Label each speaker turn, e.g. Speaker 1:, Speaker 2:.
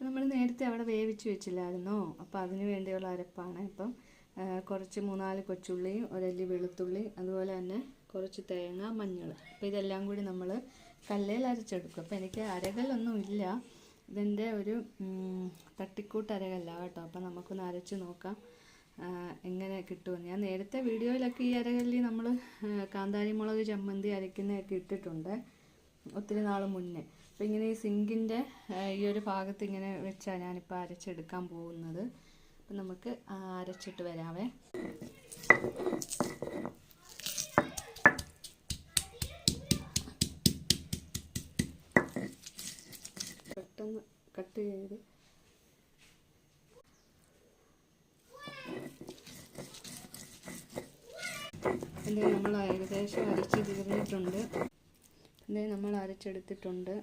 Speaker 1: നമ്മൾ നേരത്തെ അവിടെ വേവിച്ച് വെച്ചില്ലായിരുന്നോ, അപ്പോൾ അതിന് വേണ്ടിയുള്ള അരപ്പാണ്. ഇപ്പം കുറച്ച് 3-4 കൊച്ചുള്ളിയും ഒരല്ലി വെളുത്തുള്ളി, അതുപോലെ തന്നെ കുറച്ച് തേങ്ങ, മഞ്ഞൾ. അപ്പോൾ ഇതെല്ലാം കൂടി നമ്മൾ കല്ലിൽ അരച്ചെടുക്കും. അപ്പോൾ എനിക്ക് അരകല്ലൊന്നും ഇല്ല, ഇതിൻ്റെ ഒരു തട്ടിക്കൂട്ട് അരകല്ല കേട്ടോ. അപ്പോൾ നമുക്കൊന്ന് അരച്ച് നോക്കാം എങ്ങനെ കിട്ടുമെന്ന്. ഞാൻ നേരത്തെ വീഡിയോയിലൊക്കെ ഈ അരകല്ലി നമ്മൾ കാന്താരി മുളക് ചമ്മന്തി അരയ്ക്കുന്നതൊക്കെ ഇട്ടിട്ടുണ്ട് ഒത്തിരി നാൾ മുന്നേ. അപ്പോൾ ഇങ്ങനെ ഈ സിങ്കിൻ്റെ ഈ ഒരു ഭാഗത്ത് ഇങ്ങനെ വെച്ചാൽ ഞാനിപ്പോൾ അരച്ചെടുക്കാൻ പോകുന്നത്. അപ്പം നമുക്ക് അരച്ചിട്ട് വരാവേ. പെട്ടെന്ന് കട്ട് ചെയ്ത് നമ്മൾ ഏകദേശം അരച്ച് തീർന്നിട്ടുണ്ട്. നമ്മൾ അരച്ചെടുത്തിട്ടുണ്ട്.